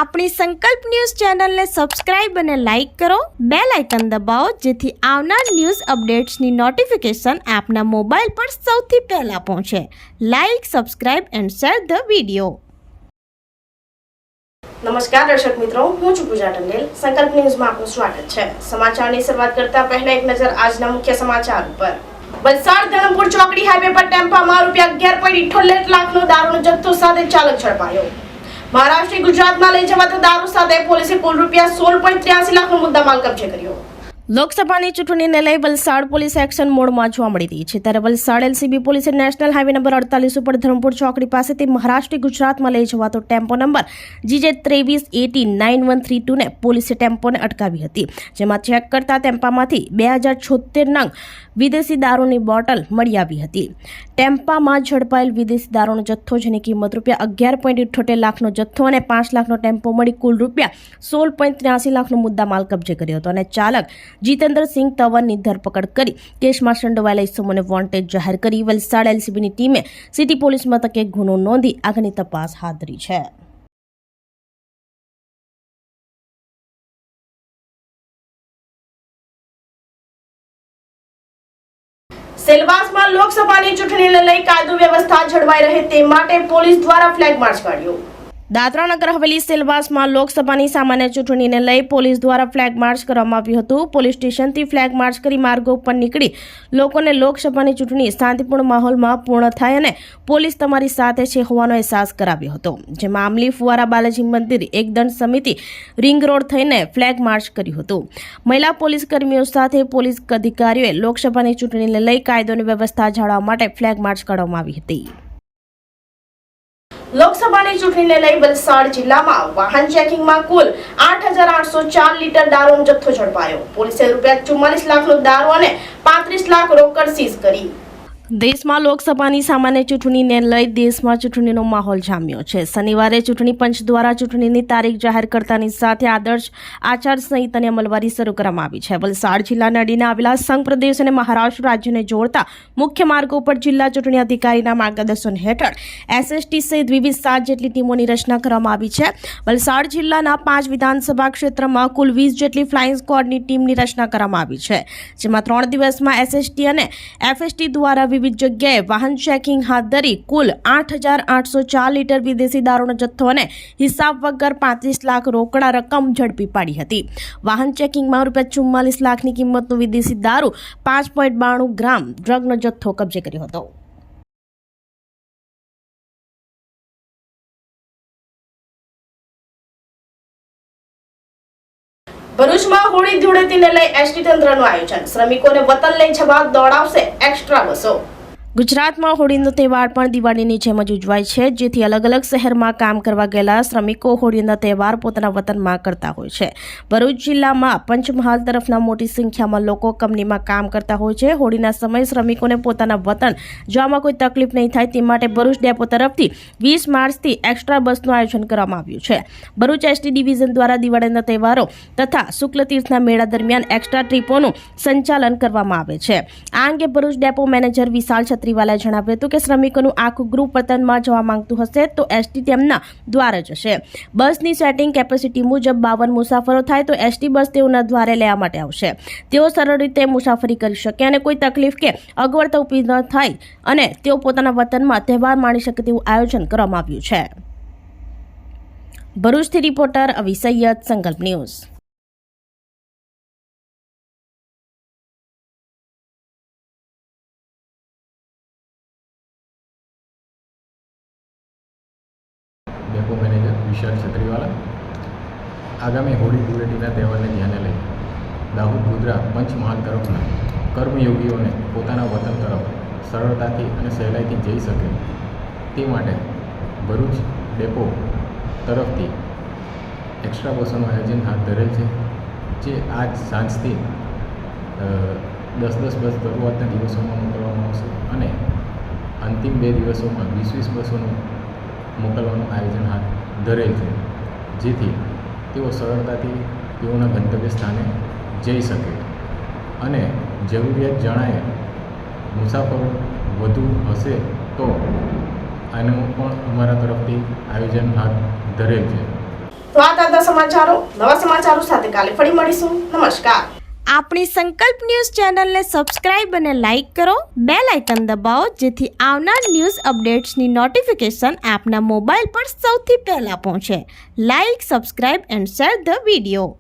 આપણી સંકલ્પ ન્યૂઝ ચેનલને સબસ્ક્રાઇબ અને લાઇક કરો, બેલ આઇકન દબાવો જેથી આવનાર ન્યૂઝ અપડેટ્સની નોટિફિકેશન આપના મોબાઈલ પર સૌથી પહેલા પહોંચે. Like, subscribe and share the video. નમસ્કાર દર્શક મિત્રો, હું છું પૂજા ટંડેલ. સંકલ્પ ન્યૂઝમાં આપનું સ્વાગત છે. સમાચારની શરૂઆત કરતા પહેલા એક નજર આજના મુખ્ય સમાચાર ઉપર. વલસાડ ધરમપુર ચોકડી હાઈવે પર ટેમ્પામાં ₹11.78 લાખનો દારૂનો જથ્થો સાથે ચાલક ઝડપાયો. મહારાષ્ટ્રથી ગુજરાતમાં લઈ જવાતો દારૂ સાથે પોલીસે કુલ ₹16.83 લાખનો મુદ્દામાલ કબજે કર્યો. લોકસભાની ચૂંટણીને લઈ વલસાડ પોલીસ એક્શન મોડમાં જોવા મળી રહી છે. ત્યારે વલસાડ એલસીબી પોલીસે નેશનલ હાઈવે નંબર 48 ઉપર ધરમપુર ચોકડી પાસેથી મહારાષ્ટ્રથી ગુજરાતમાં લઈ જવાતો ટેમ્પો નંબર GJ23809132 ને પોલીસે ટેમ્પોને અટકાવી હતી. જેમાં ચેક કરતા ટેમ્પામાંથી 2076 નંગ વિદેશી દારૂની બોટલ મળી આવી હતી. ટેમ્પામાં ઝડપાયેલ વિદેશી દારૂનો જથ્થો જેની કિંમત ₹11.78 લાખનો જથ્થો અને 5 લાખનો ટેમ્પો મળી કુલ ₹16.83 લાખનો મુદ્દામાલ કબજે કર્યો હતો અને ચાલક જીતેન્દ્રસિંહ તવરની ધરપકડ કરી કેસમાં સંડોવાયેલા ઇસમોને વોન્ટેડ જાહેર કરી વલસાડ એલસીબીની ટીમે સિટી પોલીસ મથકે ગુનો નોંધી આગળની તપાસ હાથ ધરી છે. સેલવાસમાં લોકસભાની ચૂંટણીને લઈ કાયદો વ્યવસ્થા જળવાઈ રહે તે માટે પોલીસ દ્વારા ફ્લેગ માર્ચ કાઢ્યો. દાદરા નગર હવેલી સેલવાસમાં લોકસભાની સામાન્ય ચૂંટણીને લઈ પોલીસ દ્વારા ફ્લેગ માર્ચ કરવામાં આવ્યું હતું. પોલીસ સ્ટેશનથી ફ્લેગ માર્ચ કરી માર્ગો ઉપર નીકળી લોકોને લોકસભાની ચૂંટણી શાંતિપૂર્ણ માહોલમાં પૂર્ણ થાય અને પોલીસ તમારી સાથે છે હોવાનો અહેસાસ કરાવ્યો હતો. જેમાં આમલી ફુવારા બાલાજી મંદિર એકદંડ સમિતિ રિંગ રોડ થઈને ફ્લેગ માર્ચ કર્યું હતું. મહિલા પોલીસ કર્મીઓ સાથે પોલીસ અધિકારીઓએ લોકસભાની ચૂંટણીને લઈ કાયદોની વ્યવસ્થા જાળવવા માટે ફ્લેગ માર્ચ કરવામાં આવી હતી. લોકસભાની ચૂંટણીને લઈ વલસાડ જિલ્લામાં વાહન ચેકિંગમાં કુલ 8,804 લીટર દારૂનો જથ્થો ઝડપાયો. પોલીસે ₹44 લાખનો દારૂ અને 35 લાખ રોકડ સીઝ કરી. દેશમાં લોકસભાની સામાન્ય ચૂંટણીને લઈ દેશમાં ચૂંટણીનો માહોલ જામ્યો છે. શનિવારે ચૂંટણી પંચ દ્વારા ચૂંટણીની તારીખ જાહેર કરતાની સાથે આદર્શ આચારસંહિતાની અમલવારી શરૂ કરવામાં આવી છે. વલસાડ જિલ્લાને અડીને આવેલા સંઘ પ્રદેશ અને મહારાષ્ટ્ર રાજ્યને જોડતા મુખ્ય માર્ગો પર જિલ્લા ચૂંટણી અધિકારીના માર્ગદર્શન હેઠળ એસએસટી સહિત વિવિધ 7 જેટલી ટીમોની રચના કરવામાં આવી છે. વલસાડ જિલ્લાના 5 વિધાનસભા ક્ષેત્રમાં કુલ 20 જેટલી ફ્લાઇંગ સ્ક્વોડની ટીમની રચના કરવામાં આવી છે. જેમાં 3 દિવસમાં એસએસટી અને એફએસટી દ્વારા વિવિધ જગ્યાએ વાહન ચેકિંગ હાથ ધરી કુલ 8,804 લીટર વિદેશી દારૂનો જથ્થો અને હિસાબ વગર 35 લાખ રોકડા રકમ ઝડપી પાડી હતી. વાહન ચેકિંગમાં ₹44 લાખની કિંમતનો વિદેશી દારૂ 5.92 ગ્રામ ડ્રગનો જથ્થો કબજે કર્યો હતો. ભરૂચમાં હોળી ધૂળેટીને લઈ એસટી તંત્રનું આયોજન. શ્રમિકોને વતન લઈ જવા દોડાવશે એક્સ્ટ્રા બસો. ગુજરાતમાં હોળીનો તહેવાર પણ દિવાળીની જેમ જ ઉજવાય છે. જેથી અલગ અલગ શહેરમાં કામ કરવા ગયેલા શ્રમિકો હોળીનો તહેવાર પોતાના વતનમાં કરતા હોય છે. ભરૂચ જિલ્લામાં પંચમહાલ તરફના મોટી સંખ્યામાં લોકો કંપનીમાં કામ કરતા હોય છે. હોળીના સમયે શ્રમિકોને પોતાના વતન જવામાં કોઈ તકલીફ નહીં થાય તે માટે ભરૂચ ડેપો તરફથી 20 માર્ચથી એક્સ્ટ્રા બસનું આયોજન કરવામાં આવ્યું છે. ભરૂચ એસટી ડિવિઝન દ્વારા દિવાળીના તહેવારો તથા શુક્લ તીર્થના મેળા દરમિયાન એક્સ્ટ્રા ટ્રીપોનું સંચાલન કરવામાં આવે છે. આ અંગે ભરૂચ ડેપો મેનેજર વિશાલ ત્રિવાલાએ જણાવ્યું હતું કે શ્રમિકોનું આખું ગ્રુપ વતનમાં જવા માંગતું હશે તો એસટી તેમના દ્વાર જશે. બસની સેટિંગ કેપેસિટી મુજબ 52 મુસાફરો થાય તો એસટી બસ તેઓના દ્વારે લેવા માટે આવશે. તેઓ સરળ રીતે મુસાફરી કરી શકે અને કોઈ તકલીફ કે અગવડતા ઊભી ન થાય અને તેઓ પોતાના વતનમાં તહેવાર માણી શકે તેવું આયોજન કરવામાં આવ્યું છે. ભરૂચથી રિપોર્ટર અવી સૈયદ, સંકલ્પ ન્યૂઝ. ડેપો મેનેજર વિશાલ છત્રીવાલા. આગામી હોળી ધૂળેટીના તહેવારને ધ્યાને લઈ દાહોદ, ગોધરા, પંચમહાલ તરફના કર્મયોગીઓને પોતાના વતન તરફ સરળતાથી અને સહેલાઈથી જઈ શકે તે માટે ભરૂચ ડેપો તરફથી એક્સ્ટ્રા બસોનું આયોજન હાથ ધરેલ છે. જે આજ સાંજથી 10 બસ શરૂઆતના દિવસોમાં મોકલવામાં આવશે અને અંતિમ 2 દિવસોમાં 20 બસોનું મોકલવાનું આયોજન હાથ ધરેલ છે. જેથી તેઓ સરળતાથી તેઓના ગંતવ્ય સ્થાને જઈ શકે અને જરૂરિયાત જણાય મુસાફરો વધુ હશે તો આનું પણ અમારા તરફથી આયોજન હાથ ધરેલ છે. તો આ હતા સમાચારો. નવા સમાચારો સાથે કાલે ફરી મળીશું. નમસ્કાર. આપણી સંકલ્પ ન્યૂઝ ચેનલને સબસ્ક્રાઇબ અને લાઇક કરો, બેલ આઇકન દબાવો જેથી આવનાર ન્યૂઝ અપડેટ્સની નોટિફિકેશન આપના મોબાઈલ પર સૌથી પહેલા પહોંચે. Like, subscribe and share the video.